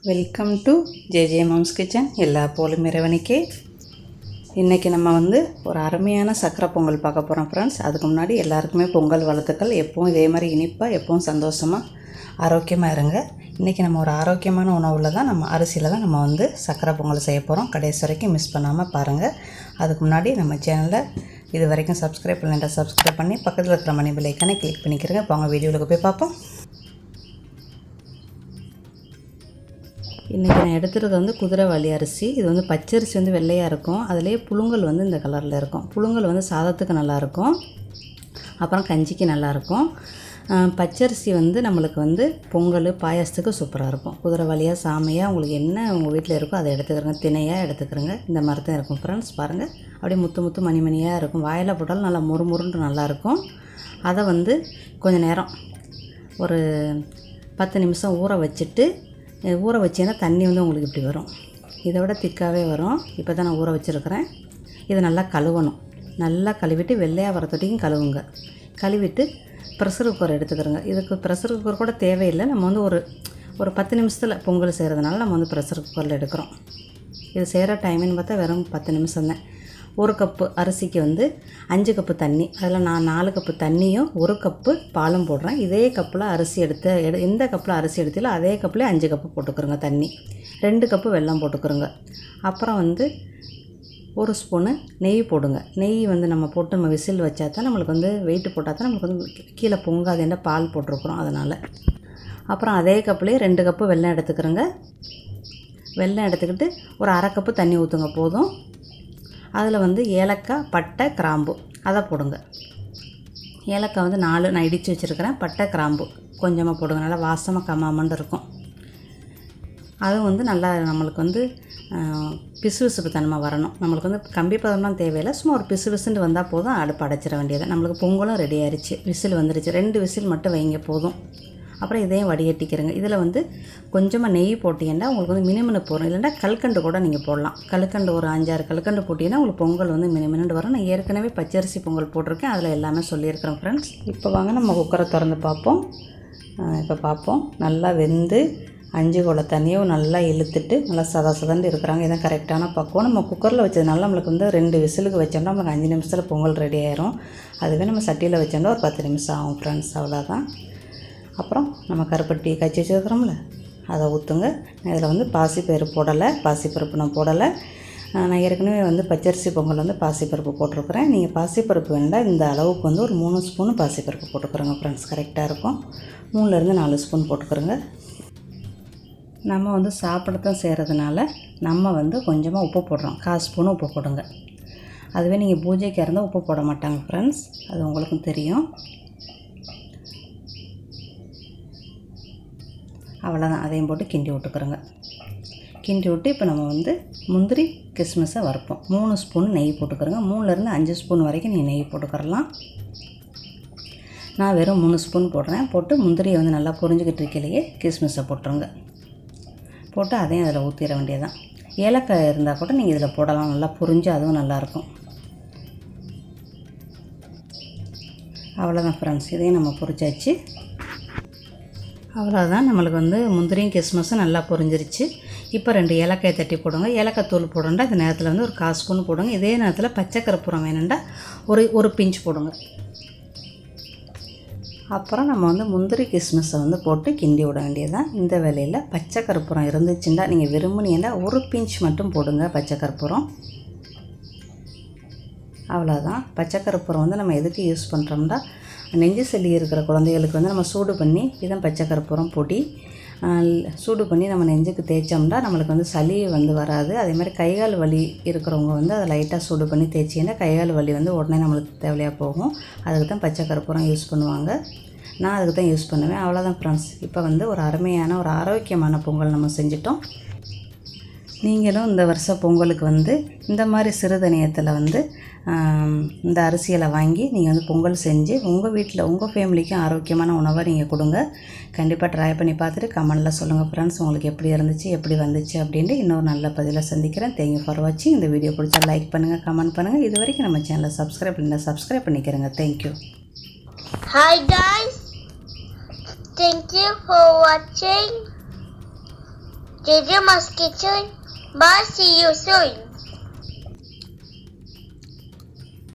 Welcome to JJ moms kitchen. எல்லா போலும் இறைவனுக்கே. இன்றைக்கி நம்ம ஒரு அருமையான சக்கரை பொங்கல் பார்க்க போகிறோம் ஃப்ரெண்ட்ஸ். அதுக்கு முன்னாடி எல்லாருக்குமே பொங்கல் வாழ்த்துக்கள். எப்பவும் இதே மாதிரி இனிப்பாக எப்பவும் சந்தோஷமாக ஆரோக்கியமாக இருங்க. இன்றைக்கி நம்ம ஒரு ஆரோக்கியமான உணவில் தான் நம்ம அரிசியில் தான் நம்ம சக்கரை பொங்கல் செய்ய போகிறோம். கடைசி வரைக்கும் மிஸ் பண்ணாமல் பாருங்கள். அதுக்கு முன்னாடி நம்ம சேனலை இது வரைக்கும் சப்ஸ்கிரைப் பண்ணிட்டு சப்ஸ்கிரைப் பண்ணி பக்கத்தில் இருக்கிற மணி பெல் ஐக்கானை கிளிக் பண்ணிக்கிறேங்க. இப்போ அவங்க வீடியோவுக்கு போய் பார்ப்போம். இன்றைக்கி நான் எடுத்துகிறது குதிரைவாலி அரிசி. இது பச்சரிசி வெள்ளையாக இருக்கும். அதிலேயே புழுங்கல் இந்த கலரில் இருக்கும். புழுங்கல் சாதத்துக்கு நல்லாயிருக்கும், அப்புறம் கஞ்சிக்கு நல்லாயிருக்கும். பச்சரிசி நம்மளுக்கு பொங்கல் பாயாசத்துக்கு சூப்பராக இருக்கும். குதிரைவாலியாக சாமையாக உங்களுக்கு என்ன உங்கள் வீட்டில் இருக்கோ அதை எடுத்துக்கிறங்க. திணையாக எடுத்துக்கிறங்க. இந்த மாதிரி தான் இருக்கும் ஃப்ரெண்ட்ஸ். பாருங்கள், அப்படியே முத்து முத்து மணிமணியாக இருக்கும். வாயில் போட்டாலும் நல்லா முறுமுறுன்னு நல்லாயிருக்கும். அதை கொஞ்சம் நேரம் ஒரு 10 நிமிஷம் ஊற வச்சுட்டு, ஊற வச்சேன்னா தண்ணி உங்களுக்கு இப்படி வரும். இதை விட திக்காகவே வரும். இப்போ தான் நான் ஊற வச்சுருக்கிறேன். இதை நல்லா கழுவணும். நல்லா கழுவிட்டு வெள்ளையாக வரத்தொட்டிக்கும் கழுவுங்க. கழுவிட்டு ப்ரெஷர் குக்கர் எடுத்துக்கிறோங்க. இதுக்கு ப்ரெஷர் குக்கர் கூட தேவையில்லை. நம்ம ஒரு 10 நிமிஷத்தில் பொங்கல் செய்கிறதுனால நம்ம ப்ரெஷர் குக்கரில் எடுக்கிறோம். இது செய்கிற டைமின்னு பார்த்தா வெறும் 10 நிமிஷம் தான். 1 கப்பு அரிசிக்கு 5 கப்பு தண்ணி. அதில் நான் 4 கப்பு தண்ணியும் 1 கப்பு பாலும் போடுறேன். இதே கப்பில் அரிசி எந்த கப்பில் அரிசி எடுத்தீங்களோ அதே கப்பில் 5 கப்பு போட்டுக்கிறோங்க தண்ணி. 2 கப்பு வெல்லம் போட்டுக்கிறோங்க. அப்புறம் 1 ஸ்பூனு நெய் போடுங்க. நெய் நம்ம போட்டு நம்ம விசில் வச்சா தான் நம்மளுக்கு வெயிட்டு போட்டால் தான் நம்மளுக்கு கீழே பொங்காது. என்ன பால் போட்டிருக்குறோம் அதனால். அப்புறம் அதே கப்புலேயே 2 கப்பு வெல்லம் எடுத்துக்கிறோங்க. வெல்லம் எடுத்துக்கிட்டு ஒரு 1/2 கப்பு தண்ணி ஊற்றுங்க போதும். அதில் ஏலக்காய், பட்டை, கிராம்பு அதை போடுங்க. ஏலக்காய் 4 நான் இடித்து வச்சுருக்கிறேன். பட்டை, கிராம்பு கொஞ்சமாக போடுங்க. நல்லா வாசமாக கம்மாமண்டு இருக்கும். அதுவும் நல்லா நம்மளுக்கு பிசுபிசுப்பு தன்மை வரணும். நம்மளுக்கு கம்பி பதம்லாம் தேவையில்லை. சும்மா ஒரு பிசுபிசுன்னு வந்தால் போதும். அடுப்பு அடைச்சிட வேண்டியது. நம்மளுக்கு பொங்கலும் ரெடி ஆயிடுச்சு. விசில் வந்துருச்சு. 2 விசில் மட்டும் வைங்க போதும். அப்புறம் இதையும் வடிகட்டிக்கிறங்க. இதில் கொஞ்சமாக நெய் போட்டிங்கன்னா உங்களுக்கு மினுமினுப்பு வரும். இல்லைன்னா கல்கண்டு கூட நீங்கள் போடலாம். கல்கண்டு ஒரு 5-6 கல்கண்டு போட்டிங்கன்னா உங்களுக்கு பொங்கல் மினுமினுண்டு வரும். நான் ஏற்கனவே பச்சரிசி பொங்கல் போட்டிருக்கேன். அதில் எல்லாமே சொல்லியிருக்கிறேன் ஃப்ரெண்ட்ஸ். இப்போ வாங்க நம்ம குக்கரை திறந்து பார்ப்போம். இப்போ பார்ப்போம். நல்லா வெந்து 5 குடம் தண்ணியும் நல்லா இழுத்துட்டு நல்லா சதண்டு இருக்கிறாங்க. இதான் கரெக்டான பக்குவம். நம்ம குக்கரில் வச்சதுனால நம்மளுக்கு 2 விசிலுக்கு வச்சோம்னா நமக்கு 5 நிமிஷத்தில் பொங்கல் ரெடி ஆயிரும். அதுவே நம்ம சட்டியில் வச்சோம்னா ஒரு 10 நிமிஷம் ஆகும் ஃப்ரெண்ட்ஸ். அவ்வளோதான். அப்புறம் நம்ம கருப்பட்டி காய்ச்சி வச்சுருக்கிறோம்ல அதை ஊற்றுங்க. இதில் பாசிப்பயிறு போடலை. பாசிப்பருப்பு நான் போடலை. நான் ஏற்கனவே பச்சரிசி பொங்கல் பாசிப்பருப்பு போட்டிருக்கிறேன். நீங்கள் பாசிப்பருப்பு வேண்டாம். இந்த அளவுக்கு ஒரு 3 ஸ்பூனு பாசிப்பருப்பு போட்டுக்கிறோங்க ஃப்ரெண்ட்ஸ். கரெக்டாக இருக்கும். 3லேருந்து 4 ஸ்பூன் போட்டுக்கிறோங்க. நம்ம சாப்பிடத்தான் செய்கிறதுனால நம்ம கொஞ்சமாக உப்பு போடுறோம். 1/4 ஸ்பூனு உப்பு போடுங்க. அதுவே நீங்கள் பூஜைக்கு இருந்தால் உப்பு போட மாட்டாங்க ஃப்ரெண்ட்ஸ். அது உங்களுக்கும் தெரியும். அவ்வளோதான். அதையும் போட்டு கிண்டி விட்டுக்கிறோங்க. கிண்டி விட்டு இப்போ நம்ம முந்திரி கிஸ்மிஸை வறுப்போம். 3 ஸ்பூன் நெய் போட்டுக்கிறோங்க. 3லேருந்து 5 ஸ்பூன் வரைக்கும் நீங்கள் நெய் போட்டுக்கிறலாம். நான் வெறும் 3 ஸ்பூன் போடுறேன். போட்டு முந்திரியை நல்லா பொரிஞ்சுக்கிட்டு இருக்கையிலேயே கிஸ்மிஸை போட்டுருங்க. போட்டு அதையும் அதில் ஊற்றிட வேண்டியதான். ஏலக்காய் இருந்தால் கூட நீங்கள் இதில் போடலாம். நல்லா பொரிஞ்சு அதுவும் நல்லாயிருக்கும். அவ்வளோதான் ஃப்ரெண்ட்ஸ். இதையும் நம்ம பொரிச்சாச்சு. அவ்வளோதான். நம்மளுக்கு முந்திரியும் கிஸ்மஸும் நல்லா பொரிஞ்சிருச்சு. இப்போ 2 ஏலக்காய் தட்டி போடுங்க. ஏலக்காய் தூள் போடுறா இந்த நேரத்தில் ஒரு 1/4 ஸ்பூன் போடுங்க. இதே நேரத்தில் பச்சை கற்பூரம் வேணுண்டா ஒரு பிஞ்ச் போடுங்க. அப்புறம் நம்ம முந்திரி கிஸ்மிஸை போட்டு கிண்டி விட வேண்டியதுதான். இந்த வேலையில் பச்சை கற்பூரம் இருந்துச்சுன்னா நீங்கள் விரும்புனீங்கன்னா ஒரு பிஞ்ச் மட்டும் போடுங்க பச்சை கற்பூரம். அவ்வளோதான். பச்சை கற்பூரம் நம்ம எதுக்கு யூஸ் பண்ணுறோம்னா, நெஞ்சு சளி இருக்கிற குழந்தைகளுக்கு நம்ம சூடு பண்ணி இதான் பச்சை கற்பூரம் பொடி சூடு பண்ணி நம்ம நெஞ்சுக்கு தேய்ச்சோம்னா நம்மளுக்கு சளி வராது. அதே மாதிரி கைகால் வலி இருக்கிறவங்க அதை லைட்டாக சூடு பண்ணி தேய்ச்சிங்கன்னா கைகால் வலி உடனே நம்மளுக்கு தேவையாக போகும். அதுக்கு தான் பச்சை கற்பூரம் யூஸ் பண்ணுவாங்க. நான் அதுக்கு தான் யூஸ் பண்ணுவேன். அவ்வளோதான் ஃப்ரெண்ட்ஸ். இப்போ ஒரு அருமையான ஒரு ஆரோக்கியமான பொங்கல் நம்ம செஞ்சிட்டோம். நீங்களும் இந்த வருஷம் பொங்கலுக்கு இந்த மாதிரி சிறுதானியத்தில் இந்த அரிசியில் வாங்கி நீங்கள் பொங்கல் செஞ்சு உங்கள் வீட்டில் உங்கள் ஃபேமிலிக்கும் ஆரோக்கியமான உணவை நீங்கள் கொடுங்க. கண்டிப்பாக ட்ரை பண்ணி பார்த்துட்டு கமெண்டில் சொல்லுங்கள் ஃப்ரெண்ட்ஸ். உங்களுக்கு எப்படி இருந்துச்சு, எப்படி வந்துச்சு அப்படின்ட்டு. இன்னொரு நல்ல பதிலை சந்திக்கிறேன். தேங்க்யூ ஃபார் வாட்சிங். இந்த வீடியோ பிடிச்சா லைக் பண்ணுங்கள், கமெண்ட் பண்ணுங்கள். இது வரைக்கும் நம்ம சேனலை சப்ஸ்கிரைப் பண்ணிக்கிறேங்க. Thank you. Hi guys, thank you for watching. Did you must kitchen? Bye, see you soon.